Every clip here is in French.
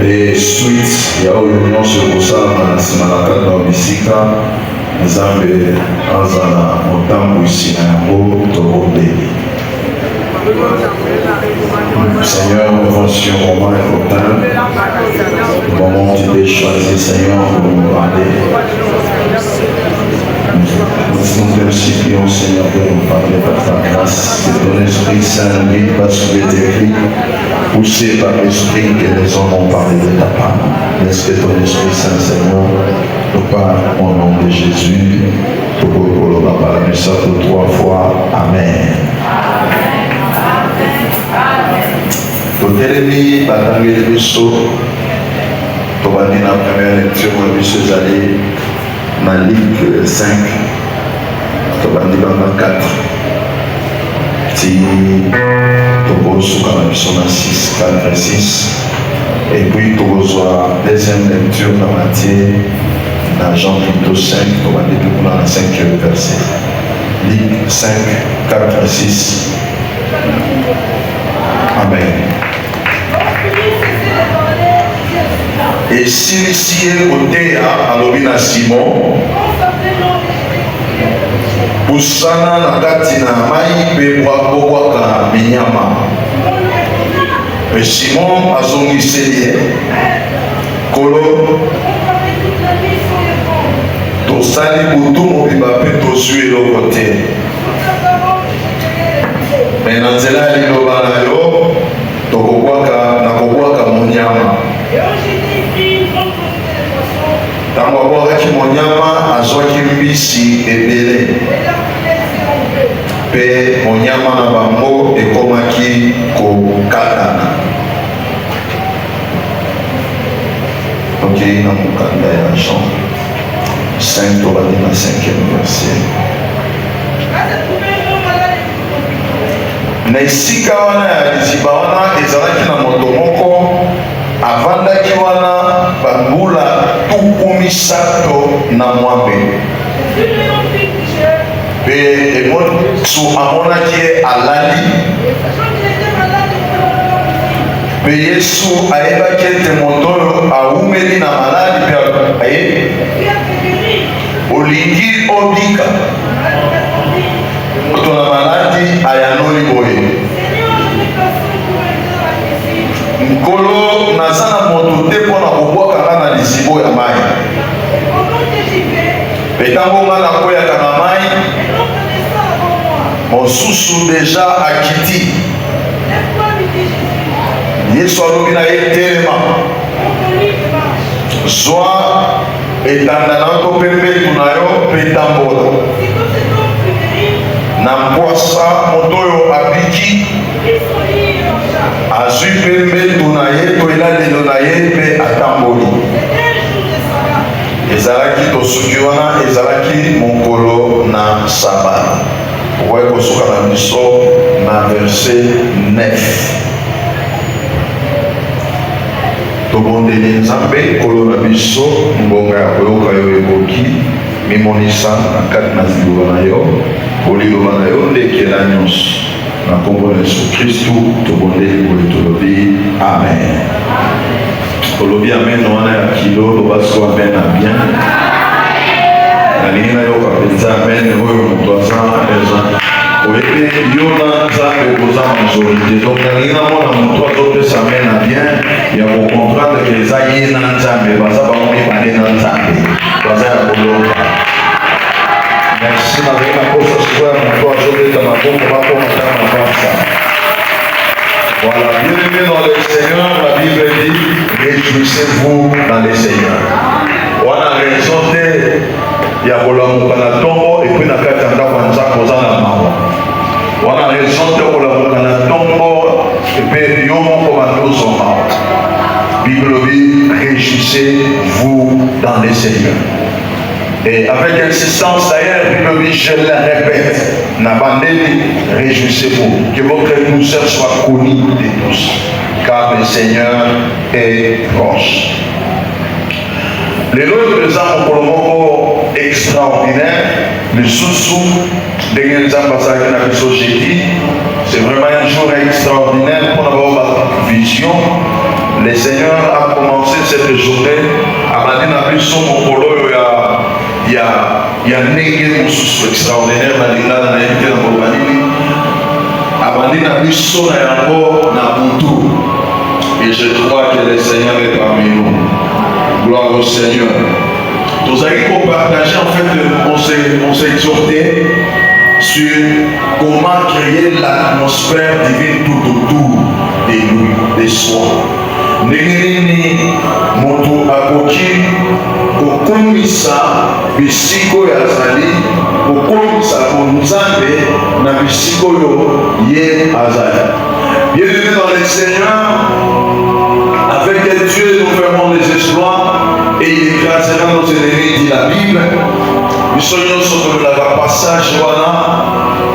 Et suite, il y a eu une chose pour ça, c'est la carte de Bissika, Zambé, Azana, Motambo, ici, Nambo, Torobé. Seigneur, nous avons sur un moment important, le moment où tu t'es choisi, Seigneur, pour nous parler. Nous te supplions, Seigneur, de nous parler par ta grâce, que ton Esprit Saint nous guide parce que tu es écrit, poussé par l'Esprit que les hommes ont parlé de ta part. Laisse que ton Esprit Saint, Seigneur, nous parle au nom de Jésus. Pour le parler de ça pour 3 fois. Amen. Totelemi batangi de biso tobandi na première lecture de biso ezali na Luc 5 tobandi banga 4 ti tokosuka na biso na 6 4 6 et puis tokozwa deuxième lecture na Matthieu na Jean plutôt 5 tobandi tukuna na 5e verset Luc 5 4 6. Amen. Et si côté à l'obina Simon, Poussana na katina mai pe waka minyama. Et Simon a son isélier. Kolo. Tosali butu mobiba pe tosué le côté. Mais dans cela il loba na yo, tokobwaka na kobwaka monyama. Tango abwakaki monyama azwaki mbisi ebele mpe monyama na bango ekomaki kokatana. Okei na mokanda ya Jean 5 tobandi na 5e verset. Na esika wana ya liziba wana ezalaki na moto moko avandaki wana bambula 3 na mwambe mpe emosu amonaki ye alali mpe Yesu ayebaki ete moto oyo awumeli na maladi mpe aye olingi obika moto na maladi ayanoli boye nkolo naza na moto te mpona kobwaka nga na lizibo ya mai mpe ntango nga nakweyaka na mai mosusu deja akiti. Yesu alobi na ye telema zwa etanda na yo to mpe mbetu na yo mpe tambola. Na mpwasa moto oyo abiki azwi mpe mbetu na ye to elalelo na ye mpe atamboli. Ezalaki tosuki wana ezalaki mokolo na sabata. Okoki kosuka na biso na verset 9. Tobondeli Nzambe kolo na biso ngonga ya koyoka yo ekoki mimonisa na kati na liloba na yo koliloba na yo ndekela nyonso na kombo na Yesu Kristu tobondeli boye tolobi amen. Tolobi amen wana ya kilo lobasiko amen na bien nalingi nayoka mpenza amen oyo moto aza eza oyebi yo na Nzambe koza majorité donc nalingi namona moto azopesa amen na bien ya kokomprendre ke eza ye na Nzambe baza bango mibale na Nzambe baza ya koloba. Merci nalingi nakosa sikoya moto azobeta maboko bakomata na pasa. Voilà, bien-aimés dans le Seigneur, la Bible dit réjouissez-vous dans le Seigneur. On a raison de ya kolamuka na tombo et puis na kati ya ndako ya Nzambe oza na mawa. On a raison de kolamuka na tombo et puis yo moko bandozo mawa. Bible dit réjouissez-vous dans le Seigneur. Et avec insistance d'ailleurs, Bible dit, je le répète, n'abandonnez, réjouissez-vous, que votre douceur soit connue de tous, car le Seigneur est proche. Les lois de l'exemple pour le moment extraordinaire. Le sous-sous de l'ambassade de la société, c'est vraiment un jour extraordinaire pour avoir ma vision. Le Seigneur a commencé cette journée à m'amener à son polo. Il y a un extraordinaire dans les gars dans l'invité dans le Banini. À m'amener à son aéroport dans Buntu. Et je crois que le Seigneur est parmi nous. Gloire au Seigneur. Nous allons partager, en fait, on s'est exhorté sur comment créer l'atmosphère divine tout autour de nous, de soi. Nengeni moto akoki kokomisa bisiko ya zali kokomisa konzambe na bisiko yo ye azali. Bienvenue dans le Seigneur. Avec Dieu nous ferons des exploits et il écrasera nos ennemis, dit la Bible. Nous soyons sur le passage voilà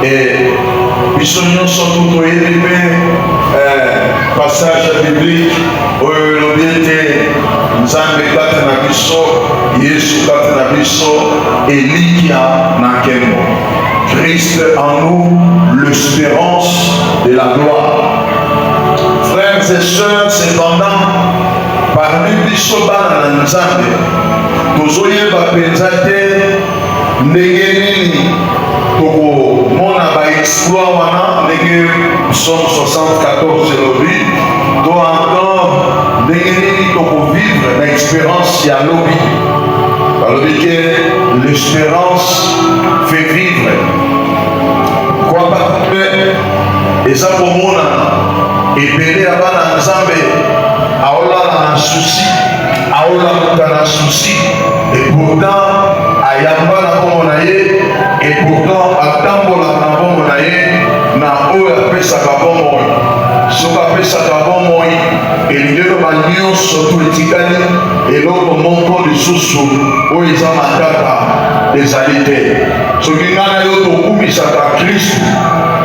et nous soyons sur tout le passage biblique où l'obéité Nzambe kati na biso, Yesu kati na biso, Elikia na kemo. Christ en nous, l'espérance de la gloire. Frères et sœurs, cependant, parmi biso bana na Nzambe, tozoyeba penza te ndenge nini tokomona baexploit wana ndenge Psaume 74 elobi to encore ndenge nini tokovivre na expérience ya lobi balobi ke l'espérance fait vivre kwa bape eza komona ebele ya bana Nzambe aolala na souci aolamuka na souci et pourtant ayamba na bongo na ye et pourtant atambolaka na bongo na ye na oyo apesaka bomoi soki apesaka bomoi elingi eloba nyonso to etikali eloko moko lisusu oyo eza matata ezali te soki ngai na yo tokumisaka Kristu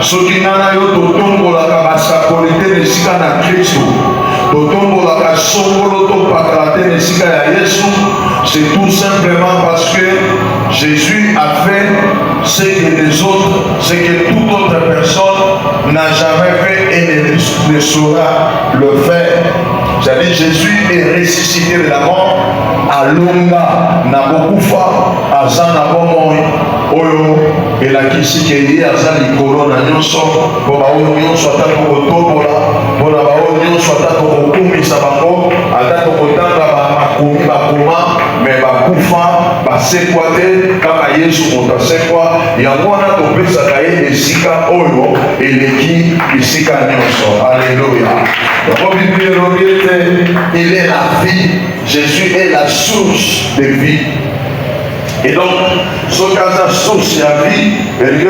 soki ngai na yo totombolaka basakoli te na esika na Kristu totombolaka songolo topakala te na esika ya Yesu, c'est tout simplement parce que Jésus a fait ce que les autres, ce que toute autre personne n'a jamais fait et ne saura le faire. C'est-à-dire Jésus est ressuscité de la mort à Longa, na bokufa, à Zanabomoi, Oyo, et la Kisikeli, à Zalikoro, na Nyonso, pour Baoyo Nyonso, à Takotobola, pour Baoyo Nyonso, à Takokumi Sabango, à Takokotanga, Bakoumi, Bakoma, mais Bakufa, Basekwate, Kama Yesu, Montasekwa, Yamwana, Topesa Kaye, Esika, Oyo, et l'Eki, Isika Nyonso. Alléluia. Il est la vie. Jésus est la source de vie. Et donc, ce cas de source de vie, même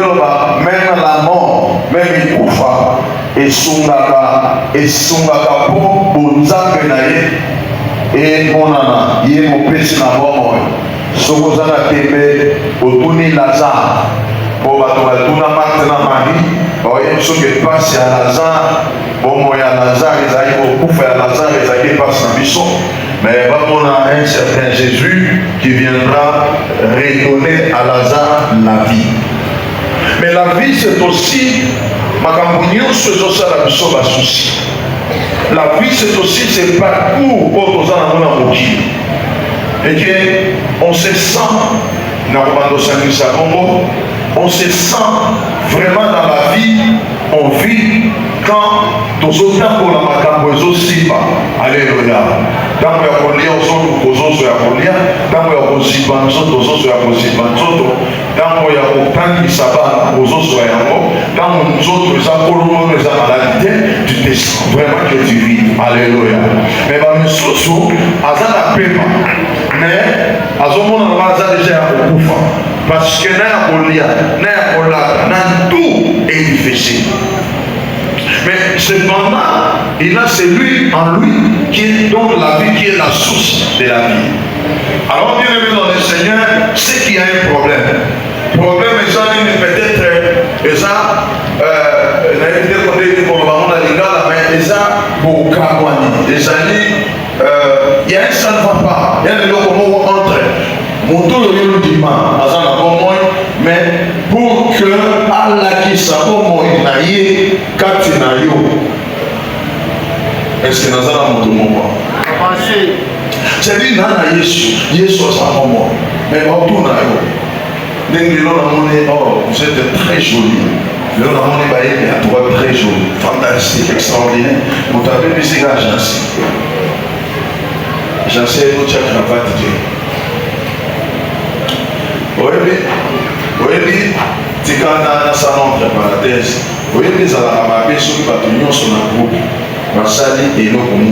la mort, même il koufa, et sungaka pour bonzambe naye, et monana, yé mon pèse na mort, sokozana tebe, otuni Lazare, pour batuna maintenant Marie, voyez ce qui passe à Lazare. Bon, il y a Lazare, il y a Lazare, il y a passe dans Bisson. Mais on a un certain Jésus qui viendra redonner à Lazare la vie. Mais la vie, c'est aussi ma campagne, c'est aussi la mission de la souci. La vie, c'est aussi ce parcours pour nous en avoir. Et qu'on se sent, on se sent vraiment dans la vie, on vit quand nous sommes pour la macabre aussi. Alléluia. Tant que nous sommes nous sommes sur la colère, tant que nous sommes sur la colère, tant que nous sommes sur la tant que nous sommes sur la maladie, tu te sens vraiment que tu vis. Alléluia. Mais nous sommes à la paix. Mais à ce moment là, nous sommes déjà au pouvoir. Parce que tout est difficile. Mais cependant, il a celui en lui qui donne la vie, qui est la source de la vie. Alors, bien aimé dans le Seigneur, c'est qu'il y a un problème. Le problème est ça, peut-être, et ça, il y a un ça ne va pas. Il y a des locaux entre. mon tour de l'ultima, mais pour que Allah qui s'abonne naïe, katinayo, est-ce que nous allons mon tour? C'est-à-dire, nana Yesu s'abonne, mais on tourne à vous. Vous êtes très joli. Le nom est à toi très joli, fantastique, extraordinaire. Vous avez vu ces gars, j'en sais notre cravate. Oui, tu as un salon de parenthèse. Oui, mais à la mapé, ceux qui battent sur un groupe, Massali et l'eau comme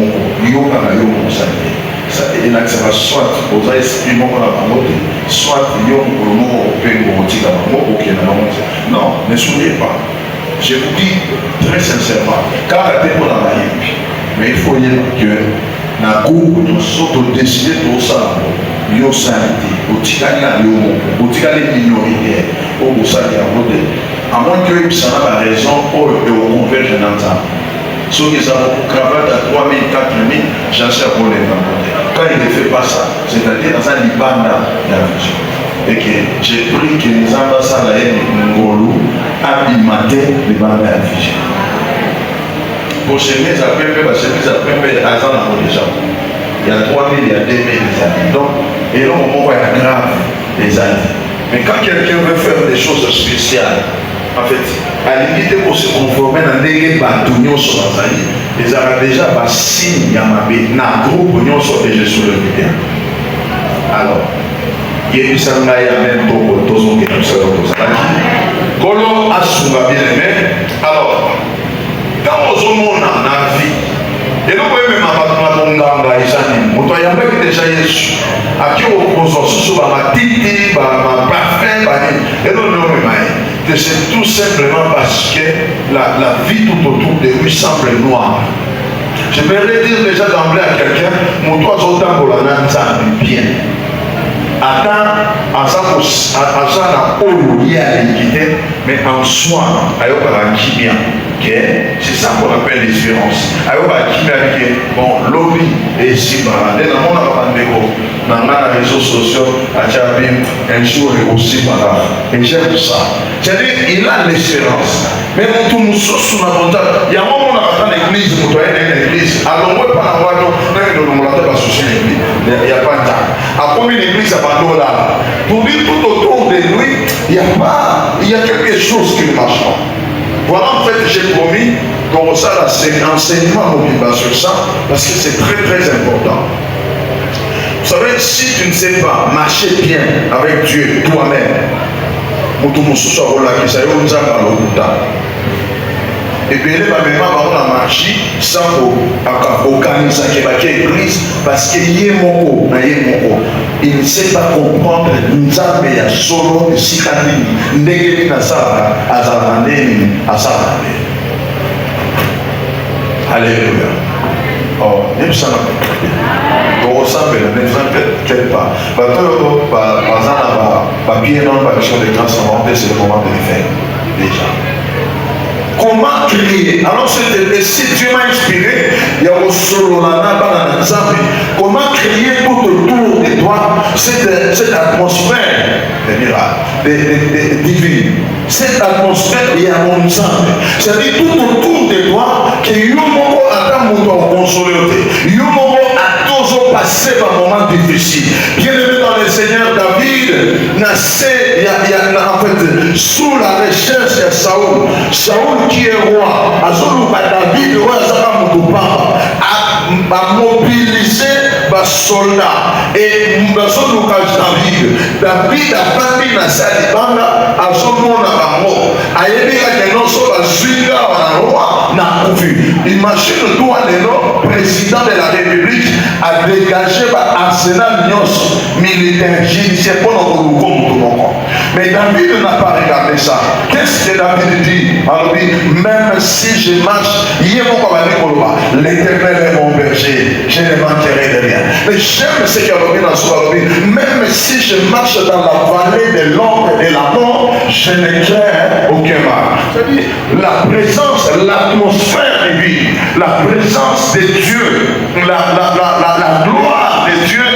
yo à la yo Massali. Ça est là que ça va soit aux esprits mon la bangote, soit yo au mot au pengo au tika mot au kena non, ne souriez pas. Je vous dis très sincèrement, car la tête pour la maille, mais il faut dire que na groupe nous sommes décidés de ça. Yo santé, au tika na yo au tika les minorités, au bossali à modèle. À moins que ça n'a pas raison pour le converger dans ça. Ceux qui ont cravate à 3 000, 4 000, j'en sais pour les raconter. Quand il ne fait pas ça, c'est-à-dire dans un libanda, et que j'ai pris que les ambassades à Ngolo abîmaient les bandes à afficher. Pour chemise à Pembe, la chemise à Pembe, à Zan a déjà. Il y a 3 000, il y a 2 000 les années. Donc, et là, au moment où il y a grave les années. Mais quand quelqu'un veut faire des choses spéciales, en fait, à l'unité pour se conformer dans des bâtons sur la zaï, les Arabes déjà signe Yamabé, dans le groupe sur les gestions de l'unité. Alors, il y a eu ça, il y a même tout le monde qui est tout ça. Kolo Assunga bien aimé. Alors, quand on monde dans la vie, et nous pouvons même avoir un ganga et ça, on doit y avoir déjà Yesu. À qui on pose sur ma titi, ma parfum, et nous ne pouvons pas. C'est tout simplement parce que la vie tout autour de lui semble noire. Je vais dire déjà d'emblée à quelqu'un, mon toi autant pour la nana bien. Attends, à ça n'a pas lié à l'équité, mais en soi, à la kimia, c'est ça qu'on appelle l'espérance. À la kimia, bon, lobby et si, dans le monde dans les réseaux sociaux, à Tchabim, un jour et aussi, et j'aime ça. C'est-à-dire, il a l'espérance. Mais tout nous sous la montagne, il y a un moment dans l'église, pour toi, l'église, alors moi, pas la voix, non, pas souci l'église, il n'y a pas de temps. À combien d'églises abandonnent là? Pour dire tout autour de lui, il y a quelque chose qui ne marche pas. Voilà, en fait, j'ai promis qu'on reçoit l'enseignement sur ça, parce que c'est très très important. Vous savez, si tu ne sais pas marcher bien avec Dieu, toi-même, et puis il va même pas marcher sans organiser l'église parce qu'il y a mon il ne sait pas comprendre Nzambe ya solo sikani ndenge na sala azalane asala. Alléluia. Oh, il ça on ressemble ne peut-être pas. Papier non pas de grâce c'est le moment de le faire déjà. Comment crier? Alors si Dieu m'a inspiré, il y a aussi comment crier tout autour de toi cette atmosphère divine, cette atmosphère il y a mon ensemble. C'est-à-dire tout autour de toi que Yomo attend mon consolé, Yomo a toujours passé par un moment difficile. Bien aimé dans le Seigneur, David naissait en fait sous la recherche de Saoul. Saoul qui est roi, David, roi a mobilisé les soldats et David a parlé dans sa libanda à son nom à mort. A aidé à non seulement à roi n'a pas vu. Imagine toi le président de la République a dégagé l'arsenal militaire. Je ne sais pas comment. Mais David n'a pas regardé ça. Qu'est-ce que David dit? Alors, même si je marche, l'Éternel est mon berger, je ne manquerai de rien. Mais j'aime ce qu'il y a dans ce livre. Même si je marche dans la vallée de l'ombre et de la mort, je ne crains aucun mal. C'est-à-dire, la présence, l'atmosphère divine, la présence de Dieu, la gloire de Dieu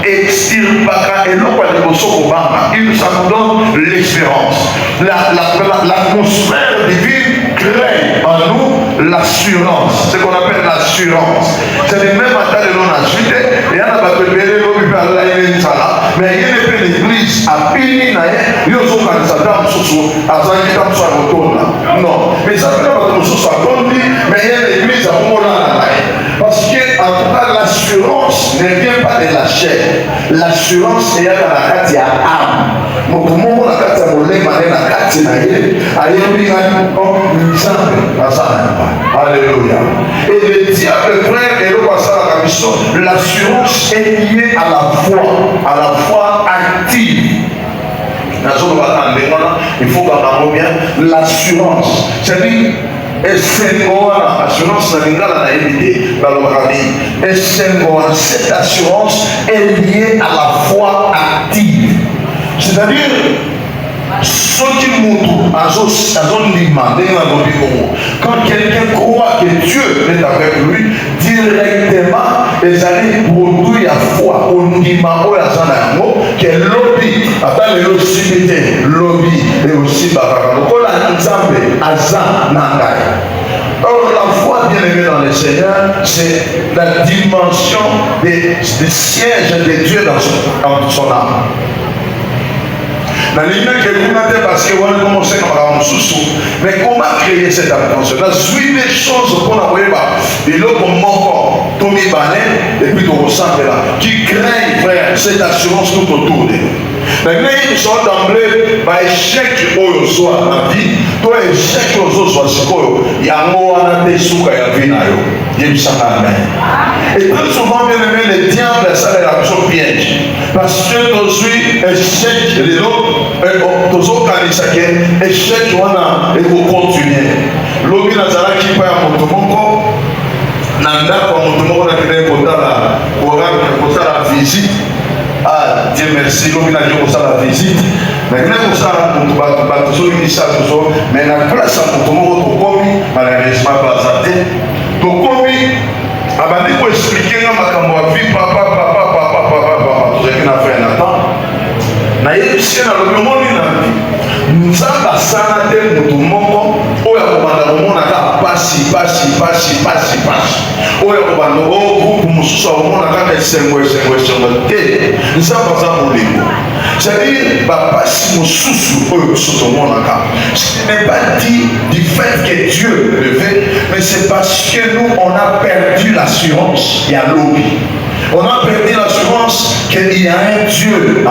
extirpera et non pas de ça nous donne l'espérance. L'atmosphère divine crée en nous l'assurance. Ce qu'on appelle l'assurance. C'est le même à de l'on a suite. Et il y a un peu de mais il y a une église à Pini, il y a non, mais ça fait pas de mais il y a une église à Moulana. Parce que, en tout cas, l'assurance ne vient pas de la chair. L'assurance est dans la carte de l'âme. Alléluia. Et le diable, frère, et le l'assurance est liée à la foi active. Il faut qu'on bien l'assurance. C'est-à-dire, cette assurance est liée à la foi active. C'est-à-dire, quand quelqu'un croit que Dieu est avec lui, directement, les années produisent la foi. On dit que lobby, attends le lobby, et aussi or, la foi, bien aimée dans le Seigneur, c'est la dimension des sièges de Dieu dans son âme. Mais comment créer cette attention? La suite des choses qu'on a et puis on ressent là, qui crée, frère, cette assurance tout autour de nous. Maintenant, ils sont d'emblée, échec au soit la vie, toi, échec au soit ce qu'il y a un mot à la souka et vie. Et très souvent, bien aimé, les diables, ça est la chose piège. Parce que aujourd'hui, échec, les autres, échec, et vous continuez. L'homme Nazara qui paye à Motomonko, Nanda, comme Motomonko, pour la visite. Ah, Dieu merci, l'homme a dit qu'on s'en la visite. Maintenant, on s'en mais la place à Motomonko, malheureusement, pas ça. Donc, comme il faut expliquer ma vie, papa, tout ce qu'il a fait un temps. Naïe, le monde, nous avons passé de Motomonko, où il y a un passi. Où il y a un groupe, nous sommes en c'est-à-dire, ce n'est pas dit du fait que Dieu le fait, mais c'est parce que nous, on a perdu l'assurance. Il y a l'oubli. On a perdu l'assurance qu'il y a un Dieu.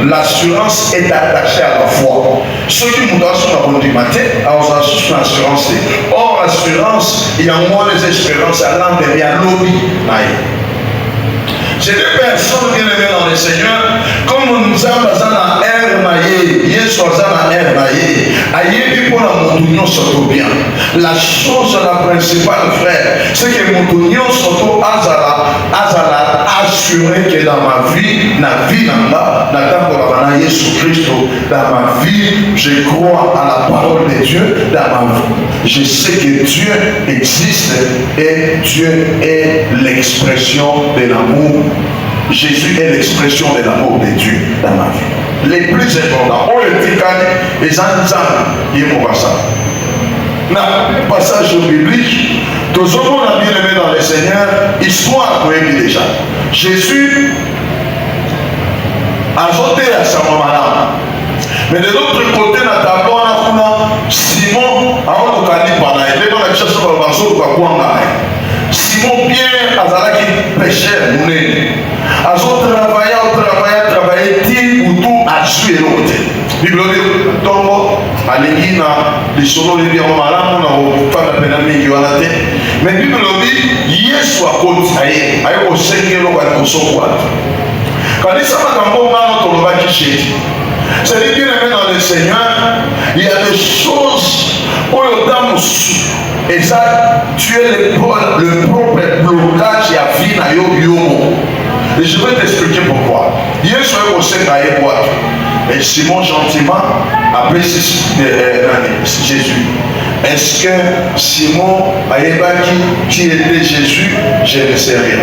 L'assurance est attachée à la foi. Ceux qui nous donnent sur la matin, l'assurance. Or, l'assurance, il y a moins des espérances à l'âme, il y a l'oubli. C'est des personnes bien aimées dans le Seigneur, comme nous avons besoin d'un air maillé, la chose la principale, frère, c'est que mon union surtout azala assuré que dans ma vie, dans ma vie, je crois à la parole de Dieu, dans ma vie. Je sais que Dieu existe et Dieu est l'expression de l'amour. Jésus est l'expression de l'amour de Dieu dans ma vie. Les plus importants, on le dit quand les enfants, ils vont voir ça. Dans le passage biblique, tout le monde a bien aimé dans le Seigneur, histoire pour lui déjà. Jésus a jeté à sa maman. Mais de l'autre côté, dans le tableau, on a Simon, avant de parler par là, il est dans la cherche par le bateau de Bakwanga. Simon bien, Azala qui pêchait, mouné. Azo travaillé, ti ou tout a joué l'autre. Bible dit, tombo, alingi na, les solos les biens malades, on a pas la peine à m'y guanater. Mais Bible dit, Yesu a côté, aïe, au Seigneur, on va recevoir. Quand il s'est fait un bon mal, on va quitter. C'est bien aimé dans le Seigneur, il y a des choses où le dame et ça, tu es le propre blocage et à vie na yomo. Et je vais t'expliquer pourquoi. Hier soir, au Seigneur, et Simon gentiment appelé Jésus. Est-ce que Simon qui était Jésus? Je ne sais rien.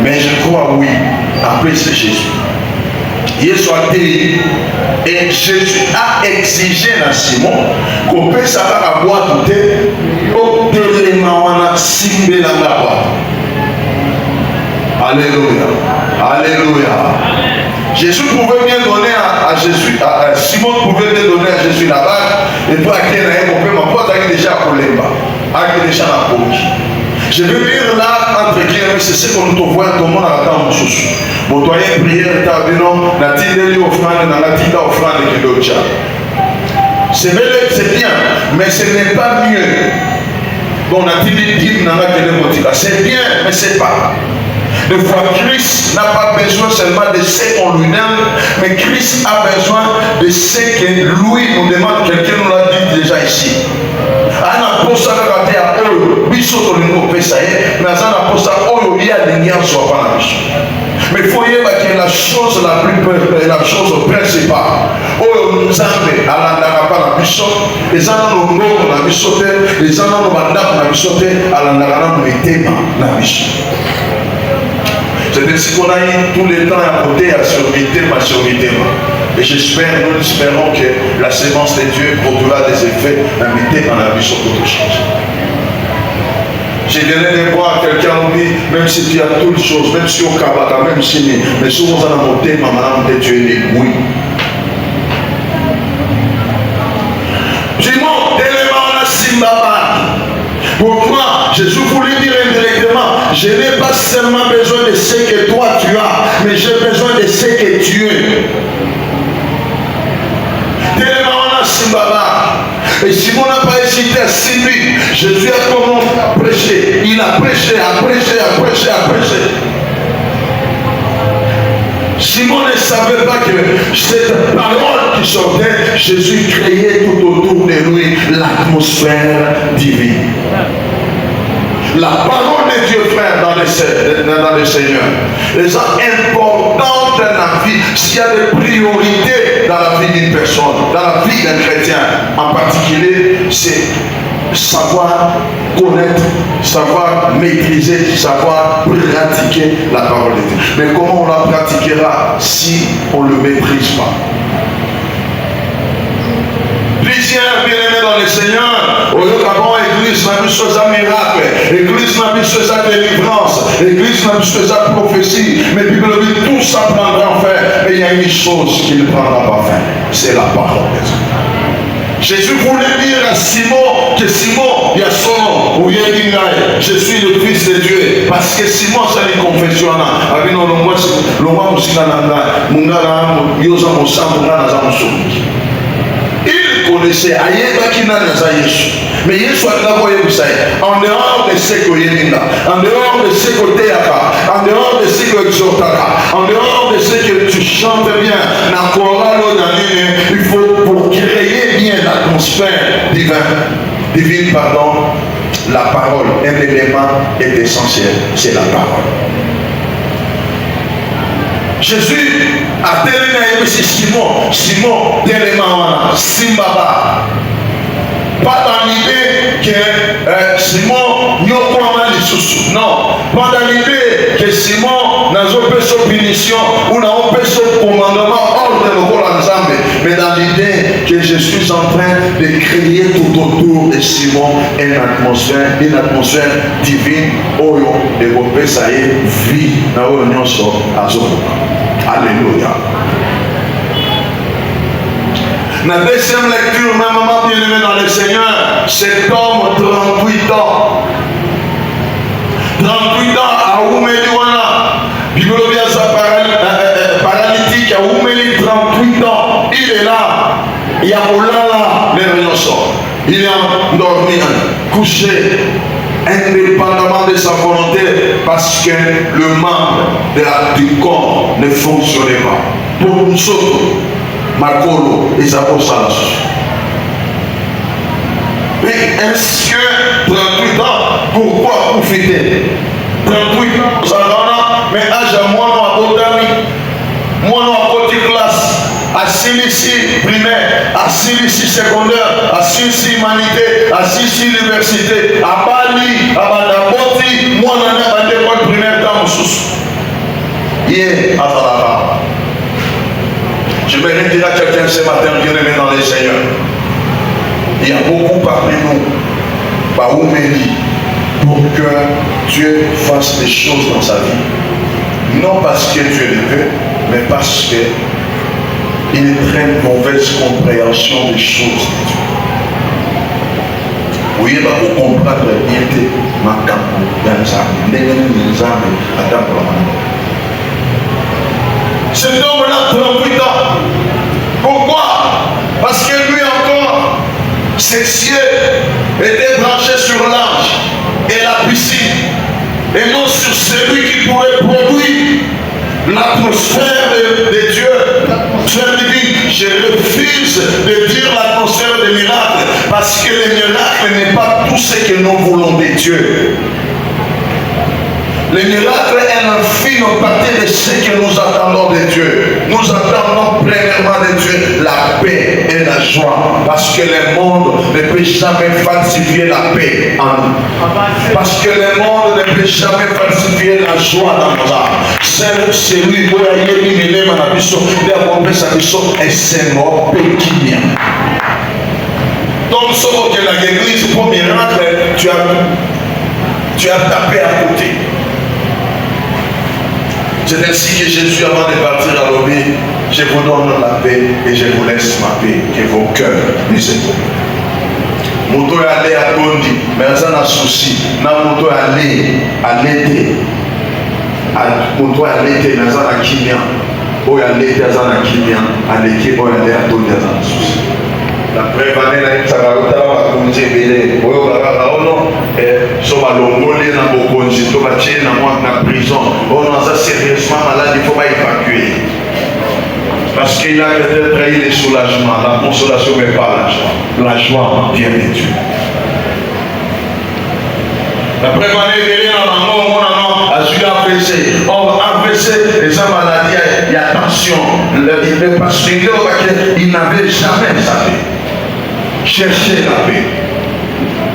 Mais je crois oui. Après c'est Jésus. Yesu a dit, et Jésus a exigé à Simon qu'on peut savoir à boire tout au télémawana simbe la boîte. Alléluia. Alléluia. Jésus pouvait bien donner à Jésus, Simon pouvait bien donner à Jésus la bague, et puis à qui on peut m'apporter déjà à Kolemba, à déjà à Koki. Je veux lire là, entre guillemets, c'est ce qu'on nous voit tout le monde à la temps. Mon doyen prière, tabinon, la tille offrande, la tille offrande qui l'objet. C'est bien, mais ce n'est pas mieux. Bon, la tille dit, c'est bien, mais c'est pas. Des fois, Christ n'a pas besoin seulement de ce qu'on lui donne, mais Christ a besoin de ce que lui nous demande. Quelqu'un nous l'a dit déjà ici. Ana posa kaka te ya oyo biso tolingo pesa ye mais azana posa oyo ya dengia soit pas la biso. Mais faut y que la chose la plus la chose principale oyo nzambe alandaka pa la biso ezana no ngoko na biso te ezana no bandako na biso te alandaka na mitema na biso. C'est ainsi qu'on a eu tout le temps à côté à surviter. Et j'espère, nous espérons que la sémence de Dieu produira des effets invités dans la vie sur toute chose. J'ai donné des voix à quelqu'un qui dit, même si tu as toutes choses, même si on kabaka, même si mais souvent on a monté, maman, Dieu est oui. J'ai monté les mains à Simbaba. Pourquoi Jésus voulait dire indirectement, je n'ai pas seulement besoin de ce que toi tu as, mais j'ai besoin de ce que tu es. Et Simon n'a pas hésité à Simbi. Jésus a commencé à prêcher. Il a prêché, à prêcher. Simon ne savait pas que cette parole qui sortait, Jésus créait tout autour de lui l'atmosphère divine. La parole de Dieu, frère, dans le Seigneur, les gens importants dans la vie, s'il y a des priorités dans la vie d'une personne, dans la vie d'un chrétien en particulier, c'est savoir connaître, savoir maîtriser, savoir pratiquer la parole de Dieu. Mais comment on la pratiquera si on ne le maîtrise pas? Plusieurs bien-aimés dans le Seigneur, au lieu qu'avant l'église n'a plus chose à miracle, l'église n'a plus chose à délivrance, l'église n'a plus chose à prophétie, mais Bible dit tout ça prendra fin, mais il y a une chose qui ne prendra pas fin, c'est la parole de Dieu. Jésus voulait dire à Simon que Simon, il y a son nom, ou il y a une gaille, je suis le fils de Dieu. Parce que Simon, c'est une confession. Il connaissait, mais Yesu en dehors de ce que en dehors de ce que tu as, en dehors de ce que tu as, en dehors de ce que tu chantes bien, il faut pour créer bien l'atmosphère divine, la parole, un élément est essentiel, c'est la parole. Jésus a tellement Simon, tellement Simbaba. Pas dans l'idée que Simon n'y a pas mal de sous. Non, pas dans l'idée que Simon n'a pas son punition ou n'a pas son commandement hors de l'ensemble. Mais dans l'idée que je suis en train de créer tout autour de Simon une atmosphère divine. Oyo développer ça y est vie dans l'union sur Azor. Alléluia. La deuxième lecture, ma maman bien-aimée dans le Seigneur, cet homme 38 ans. 38 ans à Oumeliwana. Bible bien sa paralytique à Oumeli 38 ans. Il est là. Il y a Olala, les réunions. Il est endormi, couché, indépendamment de sa volonté, parce que le membre du corps ne fonctionnait pas. Pour nous autres, Makolo et sa possage. Mais est-ce que 38 ans, pourquoi profiter? 38 ans, ça va, mais âge à moi, non, à Botami, moi, non, à côté classe, à Silici primaire, à Silici secondaire, à Silici humanité, à Silici université, à Bali, à Badaboti, moi, non, à l'école primaire, dans mon sous. Hier, à Salaba. J'aimerais dire à quelqu'un ce matin, bien-aimé dans les Seigneurs, il y a beaucoup parmi nous, par où pour que Dieu fasse des choses dans sa vie. Non parce que Dieu le veut, mais parce qu'il est très mauvaise compréhension des choses de Dieu. Oui, pour comprendre, il était ma cet homme-là, 38 ans. Pourquoi? Parce que lui encore, ses cieux étaient branchés sur l'ange et la piscine, et non sur celui qui pourrait produire l'atmosphère de Dieu. Frère divine, je refuse de dire l'atmosphère des miracles, parce que les miracles n'est pas tout ce que nous voulons de Dieu. Le miracle est l'infime partie de ce que nous attendons de Dieu. Nous attendons premièrement de Dieu la paix et la joie. Parce que le monde ne peut jamais falsifier la paix en nous. Parce que le monde ne peut jamais falsifier la joie dans nos âmes. C'est celui qui a été mis dans la mission, et c'est mon petit bien. Donc, ce que l'église, pour miracle, tu as tapé à côté. C'est ainsi que Jésus, avant de partir à l'obé, je vous donne la paix et je vous laisse ma paix, que vos cœurs ne se trompent. Moto allé à Bondi, mais ça n'a souci. Na moto allé à l'été. Moto allé mais ça n'a Kimia. Oh, allé ça n'a Kimia. Allé oh, allé à Bondi, ça n'a souci. La prévenue là, ça va être conduit belé. Oh, non. So balongoli na bokonzi, to batie na moi na prison. Oh non, ça sérieusement malade, il faut pas évacuer. Parce qu'il a peut-être trahi le soulagement. La consolation n'est pas la joie. La joie vient de Dieu. La prévenue belé na maman, mon amour, a su AVC. Or, AVC, les maladies, il y a tension. Le pasteur, il n'avait jamais sa paix. Cherchez la paix.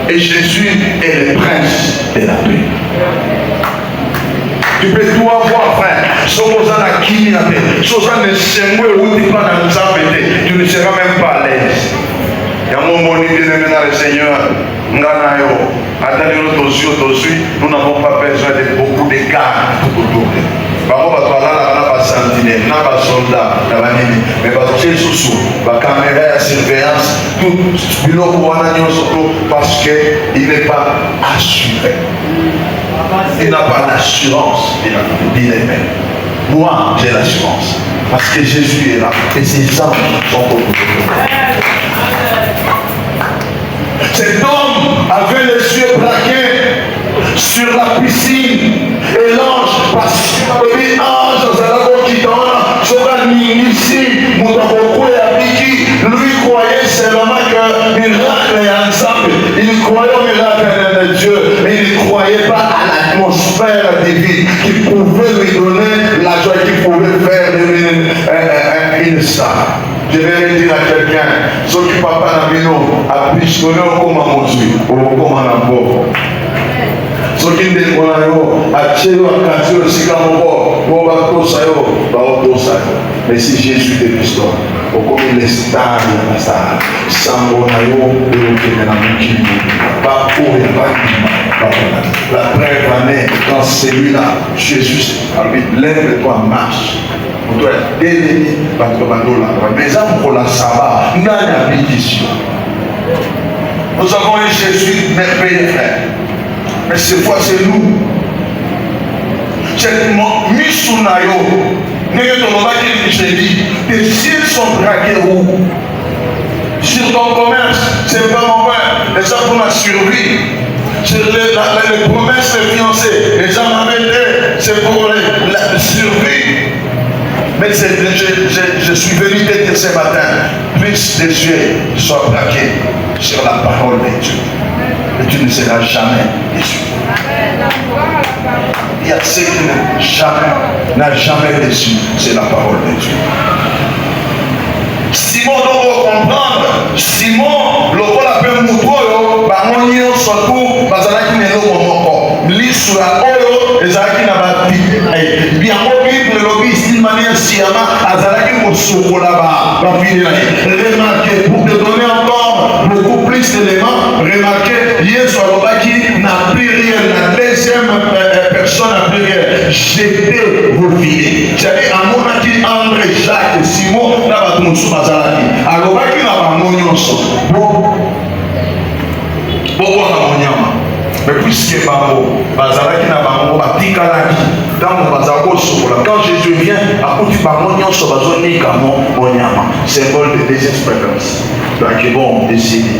Et Jésus est le prince de la paix. Tu peux tout avoir, frère. Sauf aux gens qui n'y a pas. Sauf aux gens ne s'aiment où tu pas dans le tu ne seras même pas à l'aise. Il y a un moment où il bien aimé dans le Seigneur. Nous n'avons pas besoin de beaucoup de gardes tout autour de nous. Mais la caméra de surveillance, tout parce qu'il n'est pas assuré. Il n'a pas l'assurance. Moi, j'ai l'assurance. Parce que Jésus est là. Et ses anges sont pour nous. Cet homme avait les yeux braqués sur la piscine et l'ange, parce que l'ange qui donne ici, lui croyait seulement que miracle est ensemble. Il croyait au miracle de Dieu, mais il ne croyait pas à l'atmosphère divine qui pouvait lui donner la joie, qui pouvait faire une star. Je vais dire à quelqu'un, ce qui papa n'a a pistonné comme un monsieur, ou comme un pauvre. Ce qui ne dit pas, a tué un quartier aussi comme un pauvre, on va tout ça, mais si Jésus te pistonne, comme il est star, sans bon aïe, pas pour la première année, dans celui-là, Jésus a dit, lève-toi, marche. On doit être délégué par le bandola. Mais ça, pour la sabbat, nous avons une bénédiction. Nous avons un Jésus merveilleux, frère. Mais cette fois, c'est nous. C'est Misunayo. Les cieux sont braqués où? Sur ton commerce, c'est pas mon père. Les gens pour la survie. Sur les promesses de fiancés, les gens m'amènent, c'est pour la survie. Mais je suis venu te dire ce matin, puisse tes yeux soient braqués sur la parole de Dieu. Et tu ne seras jamais déçu. Il y a ce qui n'a jamais déçu, c'est la parole de Dieu. Simon doit comprendre. Simon, le rôle appelle Moutoyo, on y est surtout, parce qu'il n'est pas mort. L'issue à Oyo, et ça qui n'a pas dit. Bien, au Bible, le lobby, d'une manière sciemment, Azalaki Remarquez, pour te donner encore beaucoup plus d'éléments, remarquez, Yesu Alobaki n'a plus rien, la deuxième personne n'a plus rien. J'étais refilé. C'est-à-dire, à mon avis, André, Jacques, Simon, n'a pas tout le monde. Alobaki n'a pas mon nyonso. Mais puisque Bango, Bazalaki n'a pas mon batikalaki, quand Jésus vient, à côté de mon symbole de désespérance. Donc, bon, décidé.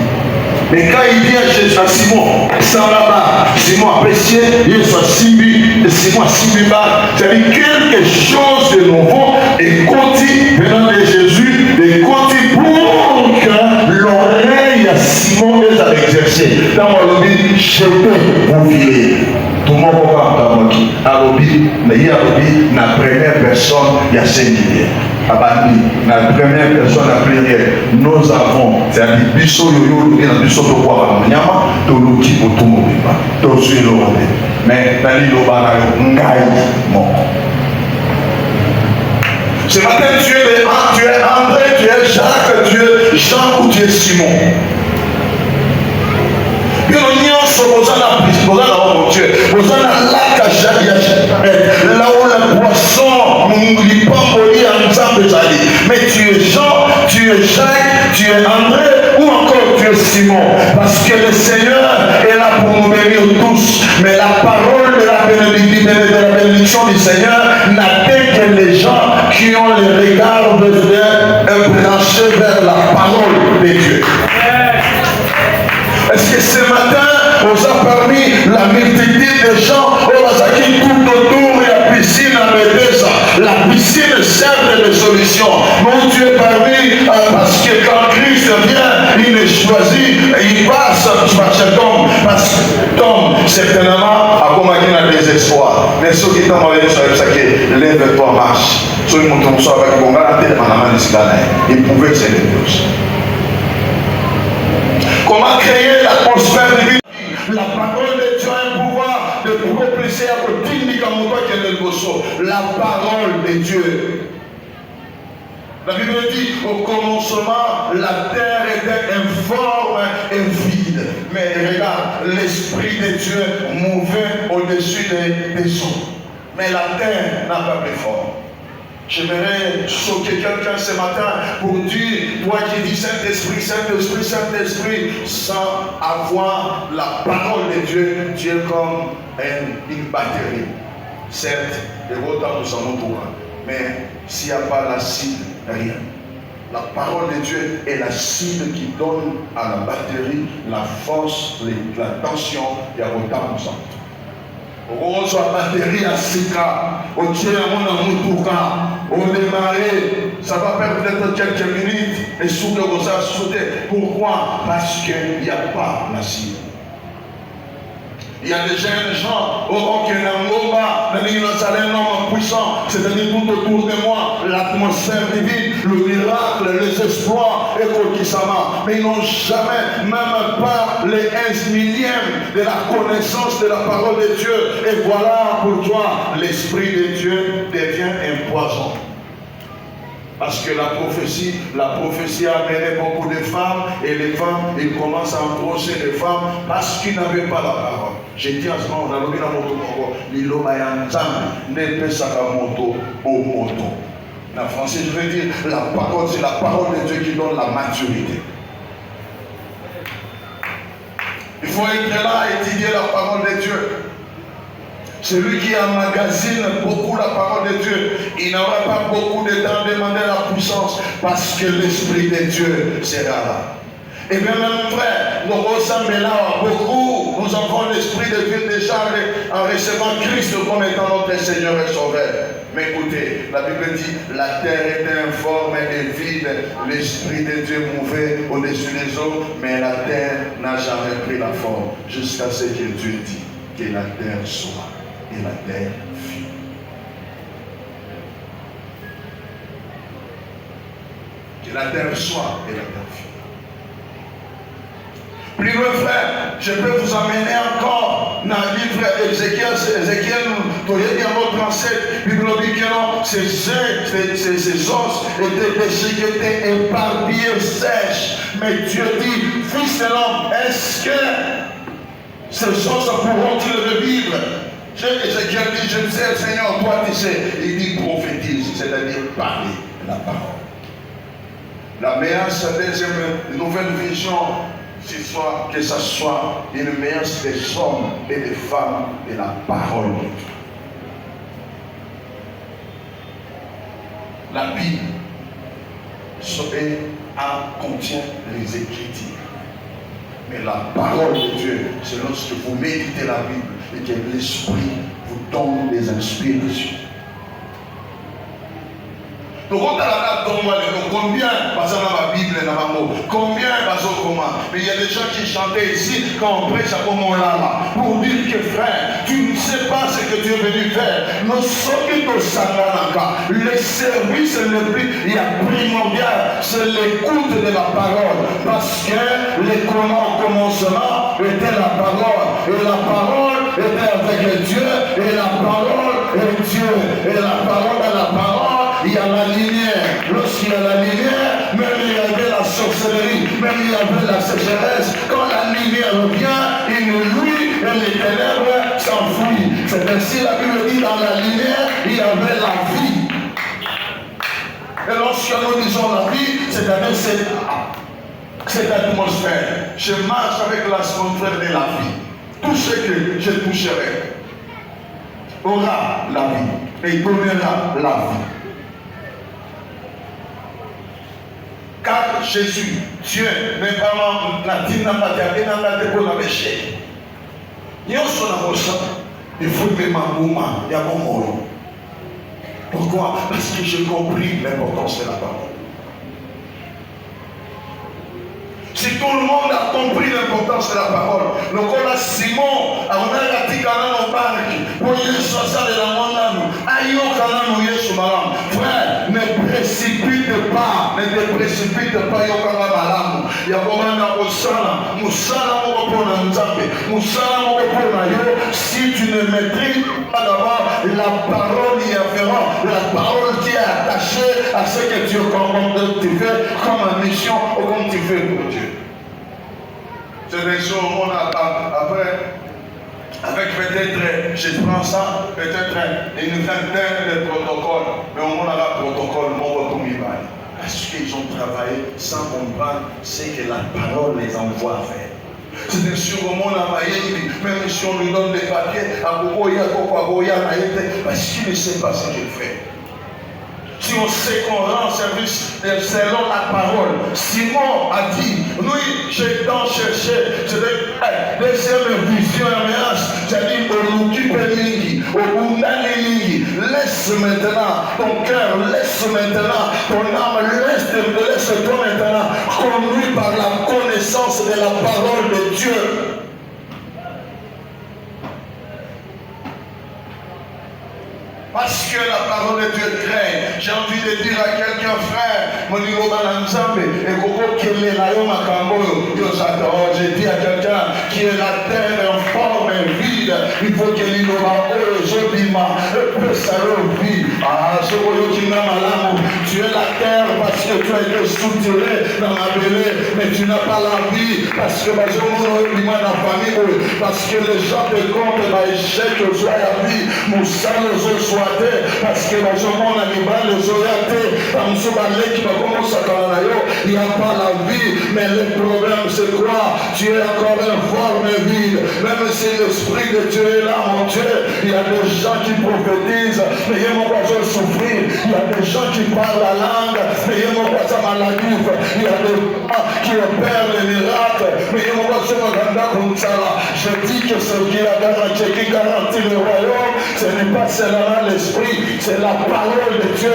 Mais quand il vient chez Simon, sans là-bas, Simon a apprécié, il soit Simbi, Simon a Simbi-bas, c'est-à-dire quelque chose de nouveau et continue venant de Jésus, et continue pour que l'oreille à Simon les a exercé. Dans mon lobby, j'étais confilé. Tout le monde va à lobby, mais il y a lobby, la première personne, il y a 5 milliers. Abandi, la première personne a prié. Nous avons, c'est-à-dire, Bisso Yoyo, Bisso Tokwara, Nyama, Toluki, Otomobiba, Tosu Lorode. Mais, Dali Lobana, Ngai, mon. Ce matin, tu es André, tu es Jacques, tu es Jean ou tu es Simon. Là où la poisson, mais tu es Jean, tu es Jacques, tu es André, ou encore tu es Simon. Parce que le Seigneur est là pour nous bénir tous. Mais la parole de la bénédiction du Seigneur n'atteint que les gens qui ont le regard branché vers la parole de Dieu. Est-ce que ce matin, on a parmi la multitude de gens, on a qui tout autour et la piscine à Médessa. La piscine sert de solution. Mon Dieu parmi, parce que quand Christ vient, il est choisi, et il passe par cet homme. Parce que cet homme, certainement, a combattu le désespoir. Mais ceux qui t'ont envoyé sur le saké, lève-toi, marche. Ceux qui m'ont avec mon gars, ils pouvaient se lever aussi. Comment créer l'atmosphère de vie? La parole de Dieu a un pouvoir de propulser à côté de la parole de Dieu. La Bible dit, au commencement, la terre était informe et vide. Mais regarde, l'Esprit de Dieu mouvait au-dessus des eaux. Mais la terre n'a pas pris forme. J'aimerais choquer quelqu'un ce matin pour dire, toi qui dis Saint-Esprit, Saint-Esprit, Saint-Esprit, sans avoir la parole de Dieu, Dieu est comme une batterie. Certes, les votants nous en entourent, mais s'il n'y a pas la cible, rien. La parole de Dieu est la cible qui donne à la batterie la force, la tension et à votants nous entourent. On reçoit la batterie à Sika, on tient à mon on démarre, ça va perdre peut-être quelques minutes et sous le rosage sauter. Pourquoi? Parce qu'il n'y a pas la cible. Il y a des jeunes gens, qui sont un homme puissant, c'est-à-dire tout autour de moi, l'atmosphère divine, le miracle, les exploits, et mais ils n'ont jamais, même pas les 1 millième de la connaissance de la parole de Dieu. Et voilà pourquoi l'Esprit de Dieu devient un poison. Parce que la prophétie a amené beaucoup de femmes, et les femmes, ils commencent à approcher les femmes parce qu'ils n'avaient pas la parole. J'ai dit à ce moment, on a nommé la moto, ne peut pas moto au moto. En français, je veux dire, la parole, c'est la parole de Dieu qui donne la maturité. Il faut être là et étudier la parole de Dieu. Celui qui emmagasine beaucoup la parole de Dieu, il n'aura pas beaucoup de temps à demander la puissance parce que l'Esprit de Dieu sera là. Et bien même frère, nous ressemblons là beaucoup, nous avons l'Esprit de Dieu déjà en recevant Christ comme étant notre Seigneur et Sauveur. Mais écoutez, la Bible dit, la terre était informe et vide, l'Esprit de Dieu mouvait au-dessus des eaux, mais la terre n'a jamais pris la forme, jusqu'à ce que Dieu dit que la terre soit. Et la terre fut. Que la terre soit et la terre fut. Plus loin, frère, je peux vous amener encore dans le livre Ézéchiel, nous voyez bien votre 37, Bible dit que non, ces os étaient déchiquetés, éparpillés, sèches. Mais Dieu dit, fils de l'homme, est-ce que ces os pourront-ils revivre? Ézéchiel dit, je ne sais, Seigneur, toi tu sais. Il dit prophétise, c'est-à-dire parler la parole. La meilleure, deuxième nouvelle vision, que ce soit une meilleure des hommes et des femmes de la parole de Dieu. La Bible contient les Écritures. Mais la parole de Dieu, c'est lorsque vous méditez la Bible et que l'Esprit vous donne des inspirations. Donc, on a combien, parce que dans la Bible, dans la mot, combien, comment? Mais il y a des gens qui chantaient ici, quand on prêche à moment-là, pour dire que frère, tu ne sais pas ce que tu es venu faire. Nous sommes le service le plus primordial, c'est l'écoute de la parole. Parce que au commencement était la parole. Et la parole était avec Dieu. Et la parole est Dieu. Et la parole est la parole. Il y a la lumière. Lorsqu'il y a la lumière, même il y avait la sorcellerie, même il y avait la sécheresse. Quand la lumière vient, il nous nuit et les ténèbres s'enfuient. C'est ainsi la Bible dit, dans la lumière, il y avait la vie. Et lorsque nous disons la vie, c'est-à-dire cette atmosphère. Je marche avec l'atmosphère de la vie. Tout ce que je toucherai aura la vie et donnera la vie. Car Jésus, Dieu, mes parents, la dîme n'a pas gardé, n'a pas déposé la péché. Il y a un il faut que ma maman, il y a mon mot. Pourquoi? Parce que j'ai compris l'importance de la parole. Si tout le monde a compris l'importance de la parole, donc on a Simon, on a dit qu'on pour Yesu ça de la montagne, aïe on Yesu malam. Frère, ne précipite pas, ne te précipite pas yokanga malam. Ya komanda osala, musala moko pona nzambe, musala moko pona yo. Si tu ne maîtrises pas d'abord la parole y afférente, la parole qui est attachée à ce que Dieu tu fais comme mission ou comme tu fais pour Dieu. C'est des choses on a après. Avec peut-être, je prends ça, peut-être une vingtaine de protocoles, mais au moins la protocole, mon comme il va. Parce qu'ils ont travaillé sans comprendre ce que la parole les envoie faire. C'est sûr au monde à même si on lui donne des papiers, à Boboya, parce qu'il ne sait pas ce qu'il fait. Si on sait qu'on rend service selon la parole, Simon a dit, oui, j'ai tant cherché, c'est deuxième vision, c'est-à-dire au Luki Pelingi, au Bundani, laisse maintenant ton cœur, laisse maintenant ton âme, laisse-toi maintenant conduit par la connaissance de la parole de Dieu. Parce que la parole de Dieu crée. J'ai envie de dire à quelqu'un, frère, mon niveau balanzambe, et koko kele na yo makambo, yo j'adore, j'ai dit à quelqu'un qui est la terre en forme vide, il faut que l'innova jodima, peut s'arrêter. Ah, ce qui n'a malamu, tu es la terre parce que tu as été soutiré dans la belée, mais tu n'as pas la vie parce que parce que les gens te comptent, échec, soit la vie, moussalo, soit parce que dans ce monde animal, les orientés, il n'y a pas la vie, mais le problème c'est quoi? Tu es encore en forme vide, même si l'Esprit de Dieu est là, mon Dieu, il y a des gens qui prophétisent, mais il y a mon voisin souffrir, il y a des gens qui parlent la langue, mais il y a mon voisin maladif, il y a des gens qui opèrent les miracles, mais il y a mon voisin je dis que ce qui garantit le royaume, ce n'est pas seulement l'esprit, c'est la parole de Dieu.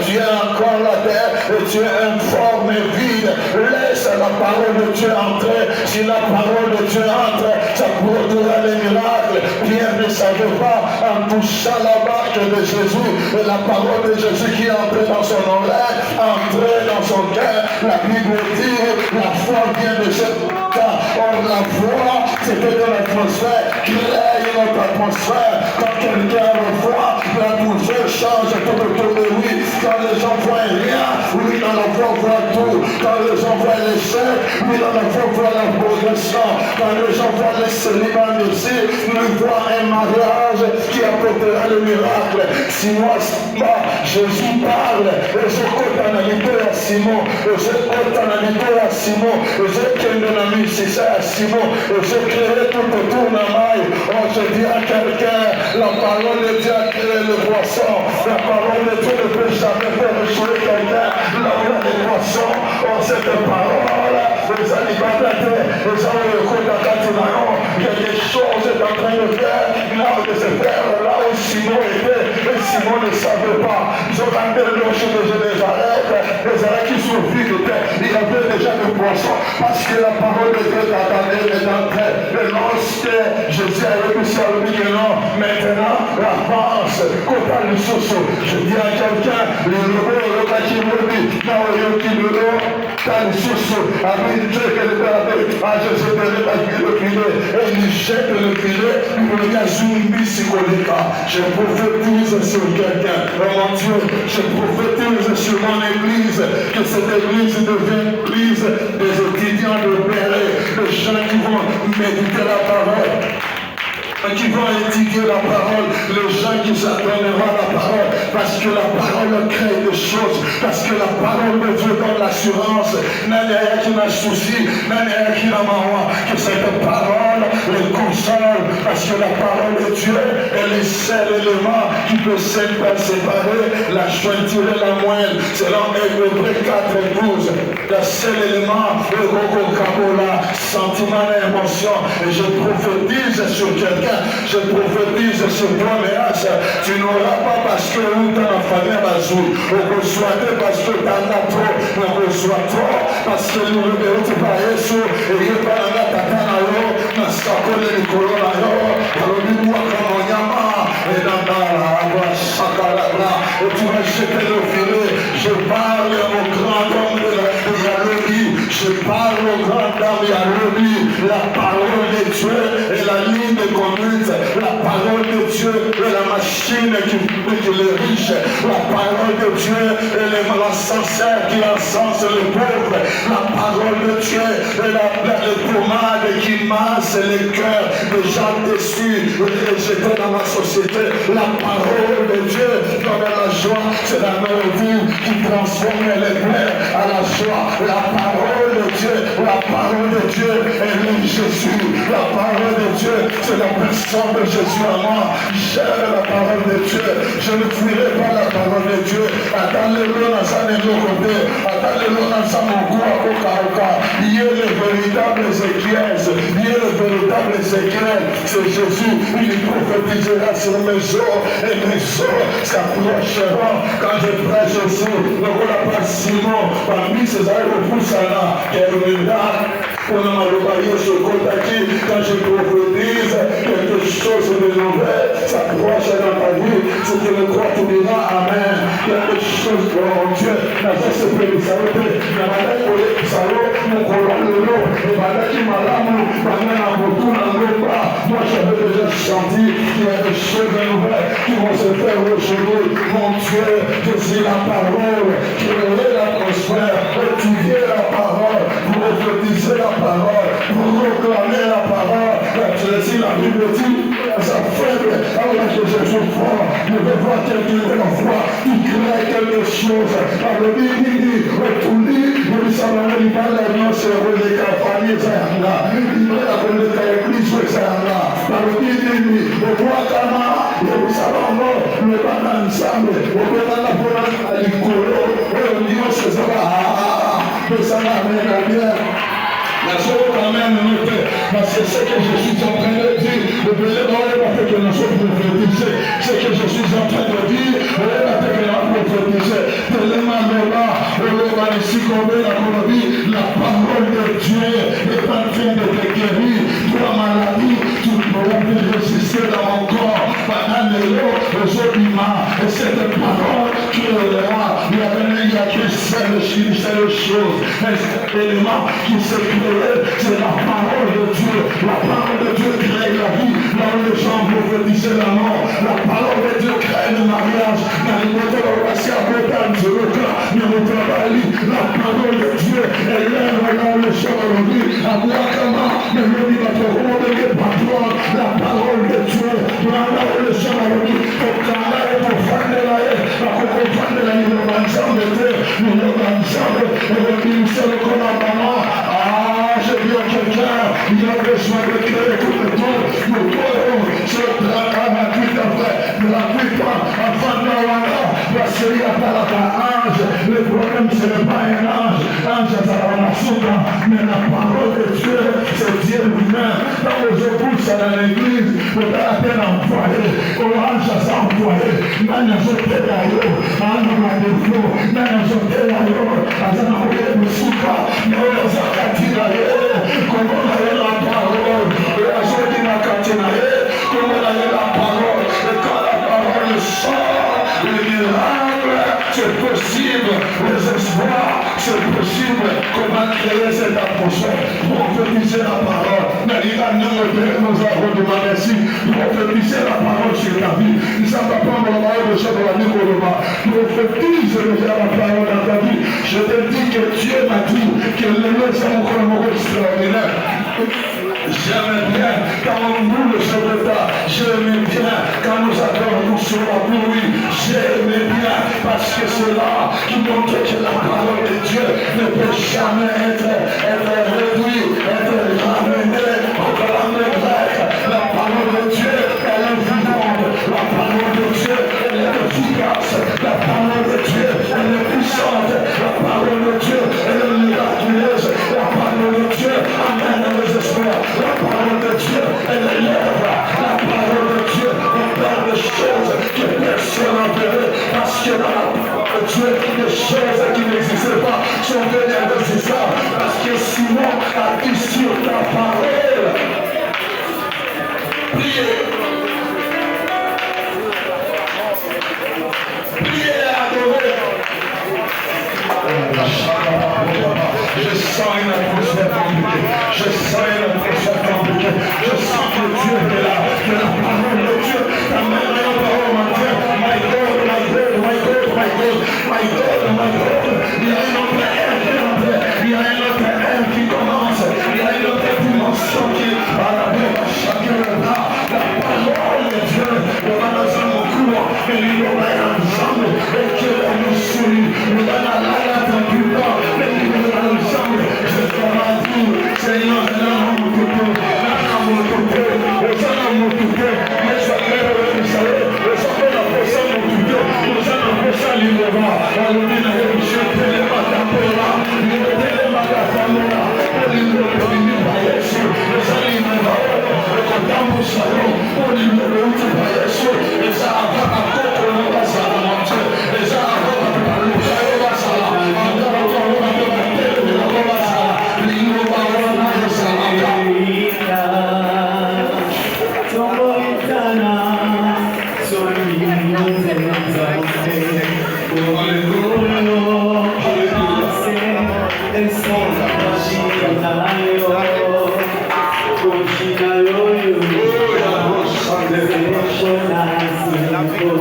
Dieu est encore la terre et Dieu est forme vide. Laisse la parole de Dieu entrer. Si la parole de Dieu entre, ça produira les miracles. Pierre ne savait pas en touchant la barque de Jésus et la parole de Jésus qui est entrée dans son oreille, entrée dans son cœur. La Bible dit la foi vient de ce temps. Or la foi, c'était de l'atmosphère. Crée notre atmosphère. Quand quelqu'un a la foi, les gens voient l'échec, nous allons voir la progression. Quand les gens voient les célibats aussi, nous voient un mariage qui apportera le miracle. Si moi, Jésus parle, et je compte en habiter à Simon, et je compte en habiter à Simon, et je tiens de la musique à Simon, et je créerai tout autour de la maille. Oh, je dis à quelqu'un, la parole de Dieu a créé le poisson, la parole de Dieu ne peut jamais faire échouer quelqu'un, là où il y a des poissons. Oh, cette parole, les animateurs, les gens de côté à Catinaro, il y a des choses en train de faire, là où de se faire, là où Simon était, et Simon ne savait pas. Ils ont regardé le rocher de Nazareth, les arrêts qui sont vides, il y avait déjà des poissons, parce que la parole de Dieu est entrée. Et lorsque Jésus a réussi à le dire non, maintenant, la France, quand le soso, je dis à quelqu'un, le robot, le Kachimoni, dans le soso, avec Dieu que le Père a Jésus de le filet, et il jette le filet, il revient à Zumbi Sikolika. Je prophétise sur quelqu'un, oh mon Dieu, je prophétise sur mon église, que cette église devienne église des étudiants de Béret, des gens qui vont méditer la parole, qui vont étudier la parole, les gens qui s'adonneront à la parole, parce que la parole crée des choses, parce que la parole de Dieu donne l'assurance, qui n'a souci, qui n'a marre, que cette parole les console, parce que la parole de Dieu est le seul élément qui peut séparer la jointure et la moelle, selon Hébreux 4:12, le seul élément, le la sentiment et émotion, et je prophétise sur quelqu'un. Je prophétise sur toi, Méas, tu n'auras pas parce que nous t'en famille à Bazou, on reçoit parce que t'en as trop, on reçoit trop, parce que nous ne pas Yesu, et il n'y a pas la tatana, n'a pas collé les colons, alors dis-moi comme on y a, et dans la chakalabra, et tu vas jeter le filet. Je parle au grand homme de Yalobi, je parle au grand homme Yalobi, la parole de Dieu est la ligne de conduite, la parole de Dieu est la machine qui les riches, la parole de Dieu est l'ascenseur qui encense les pauvres, la parole de Dieu est la pommade qui masse les cœurs des gens déçus et jetés dans la société. La parole de Dieu donne la joie, c'est la mélodie qui transforme les plaies à la joie. La parole de Dieu, la parole de Dieu est le Jésus. La parole de Dieu, c'est la personne de Jésus à moi. J'aime la parole de Dieu. Je ne fuirai pas la parole de Dieu. Attendez-le dans sa côté. Attendez-le dans sa mokoka. Il est le véritable Ézéchiel. Il est le véritable Ézéchiel. C'est Jésus. Il prophétisera sur mes os et mes os s'approcheront quand je prêche Jésus. Le voilà pas Simon. Parmi ces aéroports-là, qui est le miracle. Quand je prophétise quelque chose de nouvel, s'approche dans ta vie, si tu le crois, tu diras Amen. Quelque chose de mon Dieu, la vie se fait s'arrêter, la maladie pour les salauds, mon colon de l'eau, et maladie malade, pendant un retour dans le bras. Moi j'avais déjà senti qu'il y a des choses nouvelles qui vont se faire aujourd'hui. Mon Dieu, je suis la parole, qui relève l'atmosphère, étudier la parole, pour prophétiser la parole, pour proclamer la parole. La Bible dit, sa faible, alors que je suis fort, je vais voir quelqu'un de la foi qui crée quelque chose. Par le dit, retourner, il s'en il parle de nous, c'est le campagne, c'est là. Il va appeler l'église, c'est là. Par le dit, le roi Kama, le salon, le banane ensemble, le banane à l'icolo, le Dieu, c'est ça. Que ça m'amène bien. La chose quand même noté, parce que ce que je suis en train de dire, le bénévole pas fait que nous sommes prophétisés, ce que je suis en train de dire, pas fait que nous prophétisés, tellement là, la parole de Dieu est en train de te guérir, toi maladie, tu pourras te résister dans mon corps, pendant les lots, aujourd'hui, et cette parole qui est là, il y a que seule chose, cet élément qui se crée, c'est la parole de Dieu. La parole de Dieu crée la vie, là où les gens prophétisaient la mort. La parole de Dieu crée le mariage. La parole de Dieu est à moi comment, mais le dit notre rôle de patron, la parole de Dieu, la parole de Saint-Marie, pour travailler, pour faire de la haine, pour comprendre la vie de l'ensemble de Dieu, nous l'ensemble, et le ministère de commandement. Ah, je dis à quelqu'un, il a besoin de créer tout le temps, nous pourrons se travailler gratuitement, afin de parce qu'il n'y a pas la ange. Le problème, ce n'est pas un ange. Ange, ça va la soupe. Mais la parole de Dieu, c'est Dieu lui-même. Quand vous écoutez dans l'église, vous avez à peine envoyé. Orange, ça envoyé. Nana, je te l'aïe. Anna, ma défaut. Nana, je te l'aïe. Azana, vous êtes le souka. Mais on s'en catinaye. Comment on a la parole. Et la joie qui m'a catinaye. Comment on a la parole. Et quand la parole sort, le miracle, c'est possible. Les espoirs, c'est possible. Comment créer cette atmosphère? Prophétiser la parole. Mais il a nous avons demandé ici. Prophétiser la parole sur ta vie. Il ne s'en va pas le mal de ce de la vie qu'on va. Prophétise déjà la parole dans ta vie. Je te dis que Dieu m'a dit que le Dieu c'est encore un mot extraordinaire. J'aime bien quand on boule sur le tas. J'aime bien quand nous attendons sur la pluie. J'aime bien parce que c'est là qui montre que la parole de Dieu ne peut jamais être réduite, être ramenée au calendrier grec. La parole de Dieu, elle est vivante. La parole de Dieu, elle est efficace. La parole de Dieu, elle est puissante. La parole de Dieu, elle est miraculeuse. La parole de Dieu amène les espoirs. La parole de Dieu, elle élève. La parole de Dieu, on parle de choses que personne n'a verrait. Parce que dans la parole de Dieu, des choses qui n'existaient pas sont venues à l'existence. Parce que Simon a dit sur ta parole. Priez. Priez et adorez. Je sens une atmosphère compliquée. Je sens une atmosphère compliquée. Je sens que Dieu est là. Que la parole de Dieu t'amène à la parole, mon Dieu. My God, my God, my God, my God, my God, my God. Il y a une autre ère qui entre. Il y a une autre ère qui commence. Il y a une autre dimension qui à la vie à chacun de là. La parole de Dieu devant nos hommes courants. Et il nous met ensemble. Et que nous sourit. Nous donne à la tranquillement. Et il nous met ensemble. Je t'en dis, Seigneur, je n'en mon côté. N'en mon côté. Je n'en mon côté. Mais je vais vous savoir. Je vais la personne mon côté. Je n'en peux pas l'île-là. On nous dit, je te l'ai pas tapé là. Je te l'ai pas tapé là. On nous dit, Yesu. Je s'en va. Je condamne mon salon. On nous dit, Yesu. Et ça va à côté de la salle. Et ça va à la salle. Oh,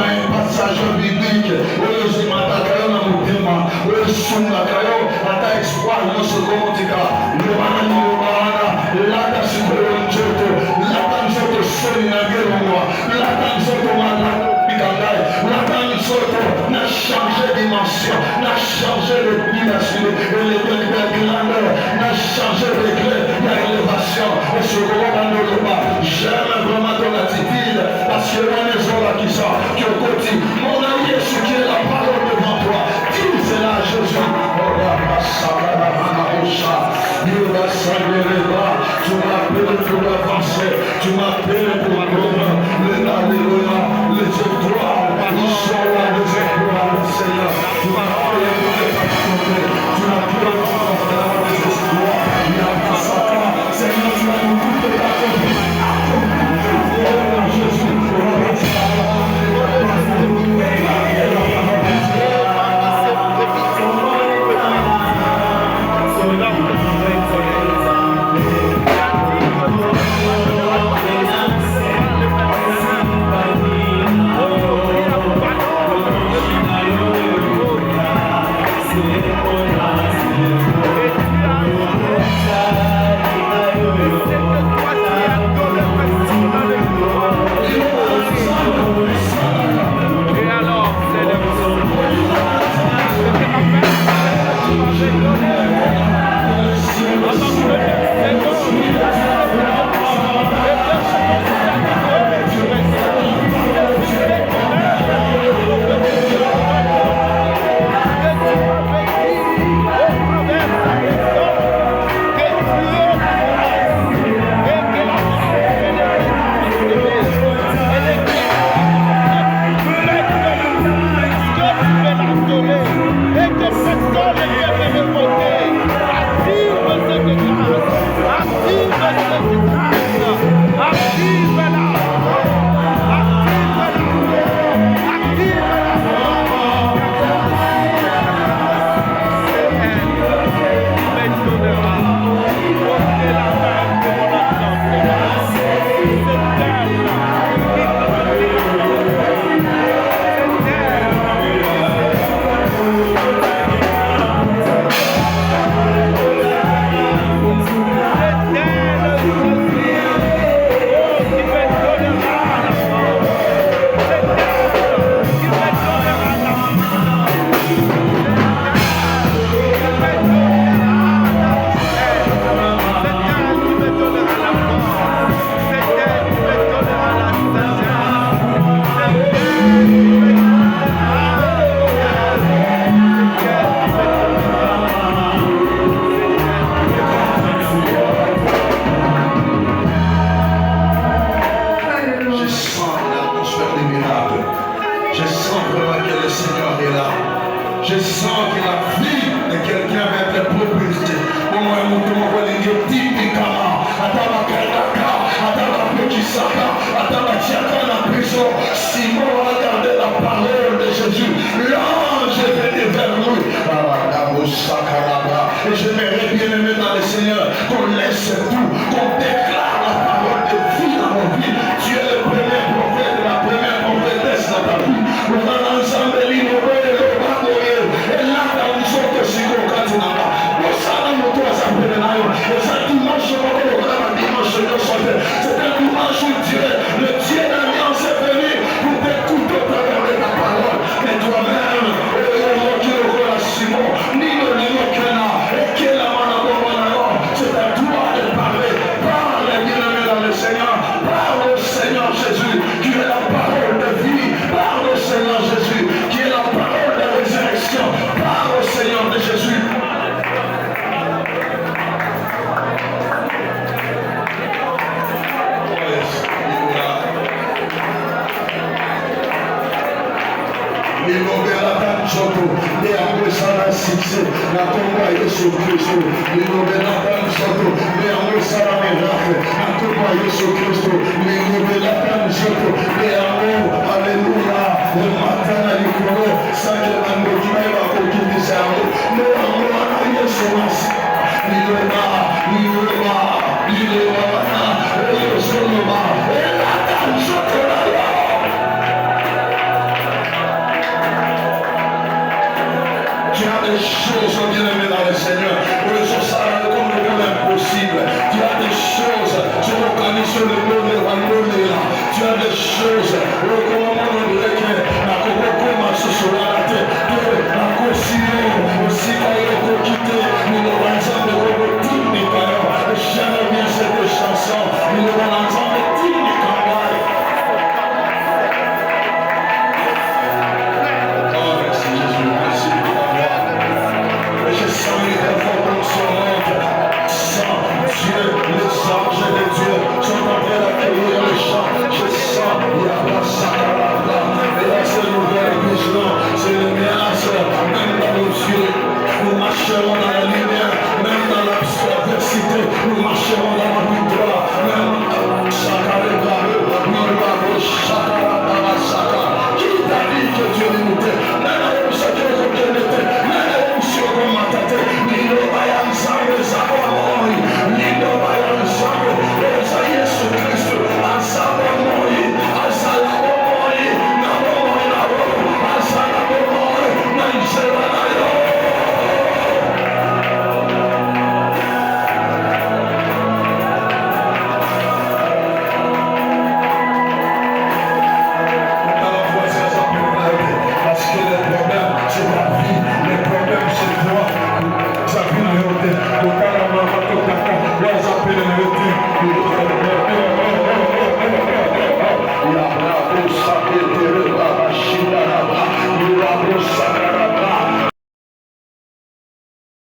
as un passage biblique, n'a changé de dimension, n'a changé de dimension, n'a changé de clé, l'élévation, et ce j'aime vraiment ton attitude, parce que la maison là qui sort, qui est au côté, mon ami, ce qui est la parole devant toi, dis-la à Jésus. Tu m'appelles pour avancer, tu m'appelles pour alléluia, les étoiles, ils sont là, les étoiles, Seigneur, tu m'appelles pour les passionner, tu m'appelles pour avoir des espoirs, il y a pas ça, Seigneur, tu as nous toutes les accomplis, Jésus, et j'aimerais bien aimer dans le Seigneur qu'on laisse tout, qu'on déclare la parole de vie dans nos vies. Tu es le premier prophète, la première prophétesse dans ta vie. Nous allons ensemble l'innover et le bagoyer. Et là, dans nous autres, si nous continuons, nous allons nous tous appeler là. Et ça dimanche, c'est un dimanche où Dieu, le Dieu d'alliance est venu pour t'écouter au travers de ta parole. Mais toi-même, Simon, ni le c'est à toi de parler. Parle, bien-aimé dans le Seigneur. Parle au Seigneur Jésus, qui est la parole de vie. Parle au Seigneur Jésus, qui est la parole de résurrection. Parle au Seigneur de Jésus. De amor sana sisi na tumba Yesu Kristo. Linovela soto de amor sana miracle na tumba Yesu Kristo. Linovela soto de amor, aleluya. Le matana likolo sake na ndokima ya kokindisa amor. No amor ana Yesu mas. Linovela